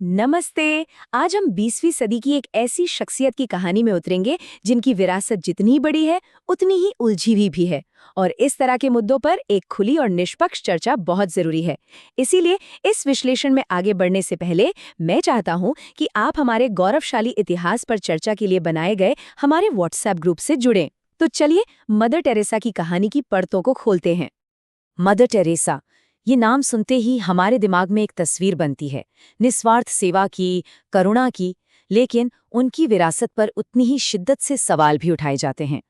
नमस्ते। आज हम 20वीं सदी की एक ऐसी शख्सियत की कहानी में उतरेंगे जिनकी विरासत जितनी बड़ी है उतनी ही उलझी हुई भी है। और इस तरह के मुद्दों पर एक खुली और निष्पक्ष चर्चा बहुत जरूरी है। इसीलिए इस विश्लेषण में आगे बढ़ने से पहले मैं चाहता हूं कि आप हमारे गौरवशाली इतिहास पर चर्चा के लिए बनाए गए हमारे व्हाट्सएप ग्रुप से जुड़ें। तो चलिए मदर टेरेसा की कहानी की परतों को खोलते हैं। मदर टेरेसा, ये नाम सुनते ही हमारे दिमाग में एक तस्वीर बनती है, निस्वार्थ सेवा की, करुणा की। लेकिन उनकी विरासत पर उतनी ही शिद्दत से सवाल भी उठाए जाते हैं।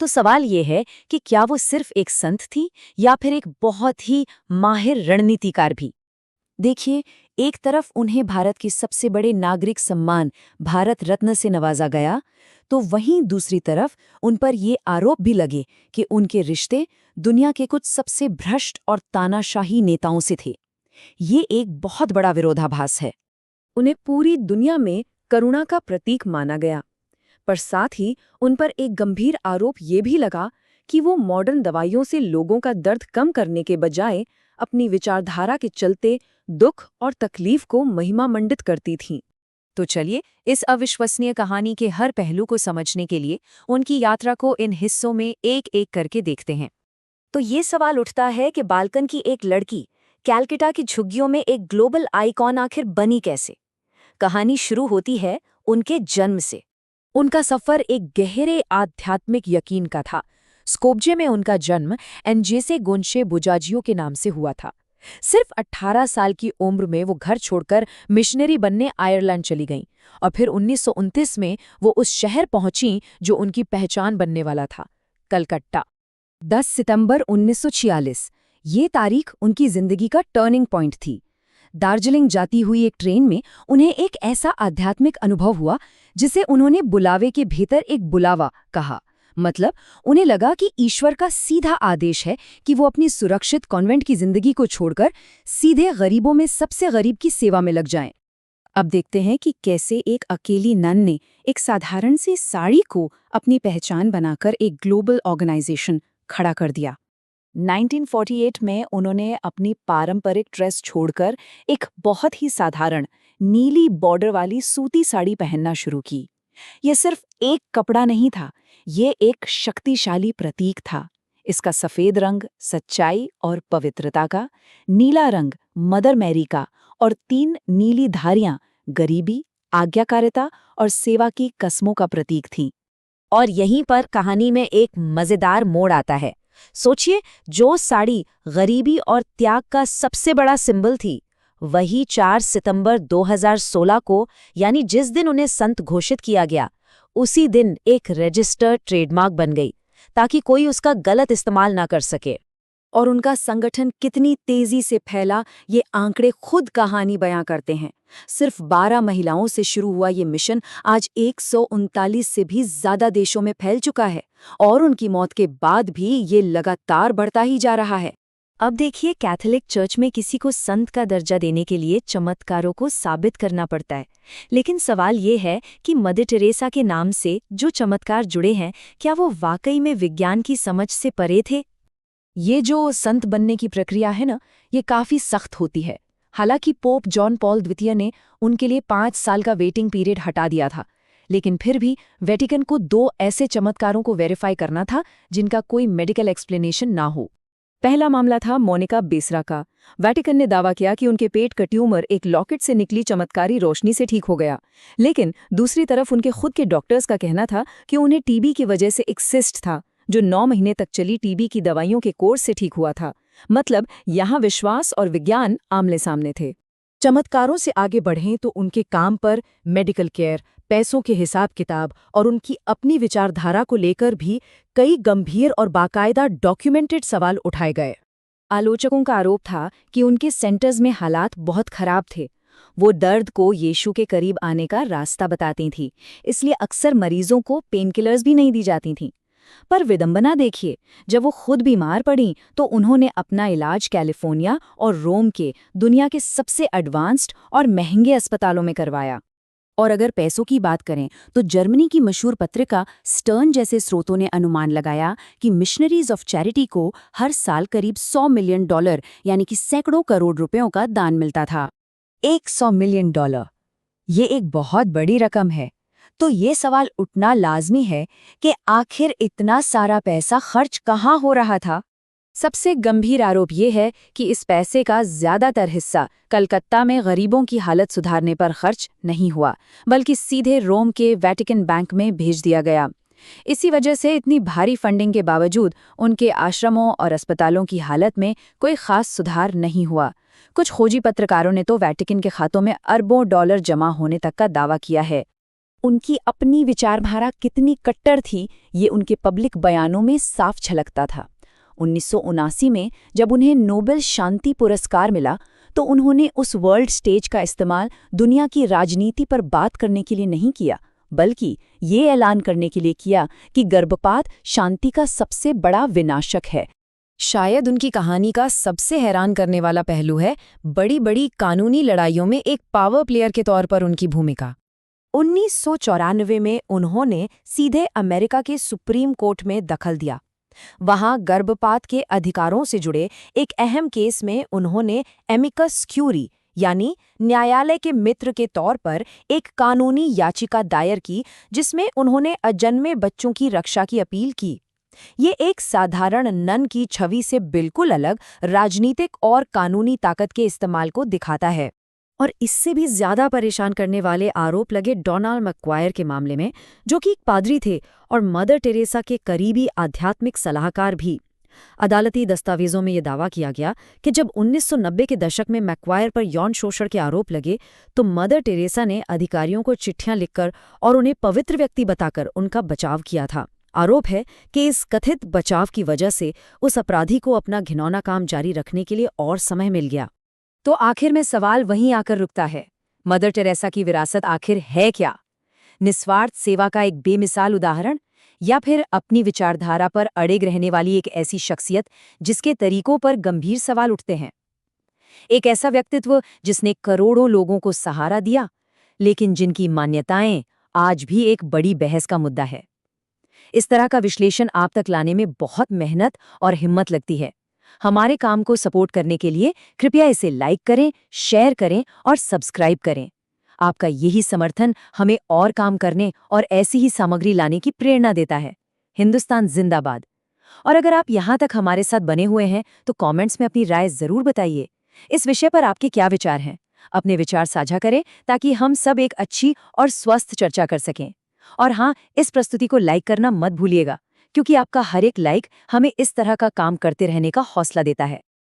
तो सवाल ये है कि क्या वो सिर्फ एक संत थी या फिर एक बहुत ही माहिर रणनीतिकार भी। देखिए, एक तरफ उन्हें भारत के सबसे बड़े नागरिक सम्मान भारत रत्न से नवाजा गया, तो वहीं दूसरी तरफ उन पर ये आरोप भी लगे कि उनके रिश्ते दुनिया के कुछ सबसे भ्रष्ट और तानाशाही नेताओं से थे। ये एक बहुत बड़ा विरोधाभास है। उन्हें पूरी दुनिया में करुणा का प्रतीक माना गया, पर साथ ही उन पर एक गंभीर आरोप ये भी लगा कि वो मॉडर्न दवाइयों से लोगों का दर्द कम करने के बजाय अपनी विचारधारा के चलते दुख और तकलीफ को महिमामंडित करती थीं। तो चलिए इस अविश्वसनीय कहानी के हर पहलू को समझने के लिए उनकी यात्रा को इन हिस्सों में एक एक करके देखते हैं। तो ये सवाल उठता है कि बाल्कन की एक लड़की कैलकाटा की झुग्गियों में एक ग्लोबल आइकॉन आखिर बनी कैसे। कहानी शुरू होती है उनके जन्म से। उनका सफर एक गहरे आध्यात्मिक यकीन का था। स्कोप्जे में उनका जन्म एनजेसे गोन्शे बुजाजियो के नाम से हुआ था। सिर्फ 18 साल की उम्र में वो घर छोड़कर मिशनरी बनने आयरलैंड चली गईं और फिर 1929 में वो उस शहर पहुंची जो उनकी पहचान बनने वाला था, कलकत्ता। 10 सितंबर 1946 ये तारीख उनकी जिंदगी का टर्निंग पॉइंट थी। दार्जिलिंग जाती हुई एक ट्रेन में उन्हें एक ऐसा आध्यात्मिक अनुभव हुआ जिसे उन्होंने बुलावे के भीतर एक बुलावा कहा। मतलब उन्हें लगा कि ईश्वर का सीधा आदेश है कि वो अपनी सुरक्षित कॉन्वेंट की जिंदगी को छोड़कर सीधे गरीबों में सबसे गरीब की सेवा में लग जाएं। अब देखते हैं कि कैसे एक अकेली नन ने एक साधारण सी साड़ी को अपनी पहचान बनाकर एक ग्लोबल ऑर्गेनाइजेशन खड़ा कर दिया। 1948 में उन्होंने अपनी पारंपरिक ड्रेस छोड़कर एक बहुत ही साधारण नीली बॉर्डर वाली सूती साड़ी पहनना शुरू की। ये सिर्फ एक कपड़ा नहीं था, ये एक शक्तिशाली प्रतीक था। इसका सफेद रंग सच्चाई और पवित्रता का, नीला रंग मदर मैरी का और 3 नीली धारियां गरीबी, आज्ञाकारिता और सेवा की कस्मों का प्रतीक थीं। और यहीं पर कहानी में एक मजेदार मोड़ आता है। सोचिए, जो साड़ी गरीबी और त्याग का सबसे बड़ा सिंबल थी, वही 4 सितंबर 2016 को, यानी जिस दिन उन्हें संत घोषित किया गया, उसी दिन एक रजिस्टर्ड ट्रेडमार्क बन गई ताकि कोई उसका गलत इस्तेमाल ना कर सके। और उनका संगठन कितनी तेजी से फैला, ये आंकड़े खुद कहानी बयां करते हैं। सिर्फ 12 महिलाओं से शुरू हुआ ये मिशन आज 139 से भी ज्यादा देशों में फैल चुका है और उनकी मौत के बाद भी ये लगातार बढ़ता ही जा रहा है। अब देखिए, कैथोलिक चर्च में किसी को संत का दर्जा देने के लिए चमत्कारों को साबित करना पड़ता है। लेकिन सवाल ये है कि मदर टेरेसा के नाम से जो चमत्कार जुड़े हैं, क्या वो वाकई में विज्ञान की समझ से परे थे? ये जो संत बनने की प्रक्रिया है ना, ये काफी सख्त होती है। हालांकि पोप जॉन पॉल द्वितीय ने उनके लिए 5 साल का वेटिंग पीरियड हटा दिया था, लेकिन फिर भी वेटिकन को 2 ऐसे चमत्कारों को वेरीफाई करना था जिनका कोई मेडिकल एक्सप्लेनेशन ना हो। पहला मामला था मोनिका बेसरा का। वेटिकन ने दावा किया कि उनके पेट का ट्यूमर एक लॉकेट से निकली चमत्कारी रोशनी से ठीक हो गया, लेकिन दूसरी तरफ उनके खुद के डॉक्टर्स का कहना था कि उन्हें टीबी की वजह से एक सिस्ट था जो 9 महीने तक चली टीबी की दवाइयों के कोर्स से ठीक हुआ था। मतलब यहाँ विश्वास और विज्ञान आमने सामने थे। चमत्कारों से आगे बढ़ें तो उनके काम पर मेडिकल केयर, पैसों के हिसाब किताब और उनकी अपनी विचारधारा को लेकर भी कई गंभीर और बाकायदा डॉक्यूमेंटेड सवाल उठाए गए। आलोचकों का आरोप था कि उनके सेंटर्स में हालात बहुत खराब थे। वो दर्द को यीशु के करीब आने का रास्ता बताती थीं, इसलिए अक्सर मरीजों को पेनकिलर्स भी नहीं दी जाती थीं। पर विडंबना देखिए, जब वो खुद बीमार पड़ीं तो उन्होंने अपना इलाज कैलिफोर्निया और रोम के दुनिया के सबसे एडवांस्ड और महंगे अस्पतालों में करवाया। और अगर पैसों की बात करें तो जर्मनी की मशहूर पत्रिका स्टर्न जैसे स्रोतों ने अनुमान लगाया कि मिशनरीज ऑफ चैरिटी को हर साल करीब $100 मिलियन यानी कि सैकड़ों करोड़ रुपयों का दान मिलता था। $100 मिलियन। ये एक बहुत बड़ी रकम है। तो ये सवाल उठना लाजमी है कि आखिर इतना सारा पैसा खर्च कहाँ हो रहा था। सबसे गंभीर आरोप ये है कि इस पैसे का ज्यादातर हिस्सा कलकत्ता में गरीबों की हालत सुधारने पर खर्च नहीं हुआ, बल्कि सीधे रोम के वेटिकन बैंक में भेज दिया गया। इसी वजह से इतनी भारी फंडिंग के बावजूद उनके आश्रमों और अस्पतालों की हालत में कोई खास सुधार नहीं हुआ। कुछ खोजी पत्रकारों ने तो वेटिकन के खातों में अरबों डॉलर जमा होने तक का दावा किया है। उनकी अपनी विचारधारा कितनी कट्टर थी, ये उनके पब्लिक बयानों में साफ झलकता था। 1979 में जब उन्हें नोबेल शांति पुरस्कार मिला, तो उन्होंने उस वर्ल्ड स्टेज का इस्तेमाल दुनिया की राजनीति पर बात करने के लिए नहीं किया, बल्कि ये ऐलान करने के लिए किया कि गर्भपात शांति का सबसे बड़ा विनाशक है। शायद उनकी कहानी का सबसे हैरान करने वाला पहलू है बड़ी बड़ी कानूनी लड़ाइयों में एक पावर प्लेयर के तौर पर उनकी भूमिका। 1994 में उन्होंने सीधे अमेरिका के सुप्रीम कोर्ट में दखल दिया। वहां गर्भपात के अधिकारों से जुड़े एक अहम केस में उन्होंने एमिकस क्यूरी यानी न्यायालय के मित्र के तौर पर एक कानूनी याचिका दायर की, जिसमें उन्होंने अजन्मे बच्चों की रक्षा की अपील की। ये एक साधारण नन की छवि से बिल्कुल अलग राजनीतिक और कानूनी ताकत के इस्तेमाल को दिखाता है। और इससे भी ज्यादा परेशान करने वाले आरोप लगे डोनाल्ड मैक्वायर के मामले में, जो कि एक पादरी थे और मदर टेरेसा के करीबी आध्यात्मिक सलाहकार भी। अदालती दस्तावेजों में यह दावा किया गया कि जब 1990 के दशक में मैक्वायर पर यौन शोषण के आरोप लगे, तो मदर टेरेसा ने अधिकारियों को चिट्ठियां लिखकर और उन्हें पवित्र व्यक्ति बताकर उनका बचाव किया था। आरोप है कि इस कथित बचाव की वजह से उस अपराधी को अपना घिनौना काम जारी रखने के लिए और समय मिल गया। तो आखिर में सवाल वहीं आकर रुकता है, मदर टेरेसा की विरासत आखिर है क्या? निस्वार्थ सेवा का एक बेमिसाल उदाहरण, या फिर अपनी विचारधारा पर अड़िग रहने वाली एक ऐसी शख्सियत जिसके तरीकों पर गंभीर सवाल उठते हैं? एक ऐसा व्यक्तित्व जिसने करोड़ों लोगों को सहारा दिया, लेकिन जिनकी मान्यताएं आज भी एक बड़ी बहस का मुद्दा है। इस तरह का विश्लेषण आप तक लाने में बहुत मेहनत और हिम्मत लगती है। हमारे काम को सपोर्ट करने के लिए कृपया इसे लाइक करें, शेयर करें और सब्सक्राइब करें। आपका यही समर्थन हमें और काम करने और ऐसी ही सामग्री लाने की प्रेरणा देता है। हिंदुस्तान जिंदाबाद। और अगर आप यहाँ तक हमारे साथ बने हुए हैं तो कमेंट्स में अपनी राय जरूर बताइए। इस विषय पर आपके क्या विचार हैं? अपने विचार साझा करें ताकि हम सब एक अच्छी और स्वस्थ चर्चा कर सकें। और हाँ, इस प्रस्तुति को लाइक करना मत भूलिएगा, क्योंकि आपका हर एक लाइक हमें इस तरह का काम करते रहने का हौसला देता है।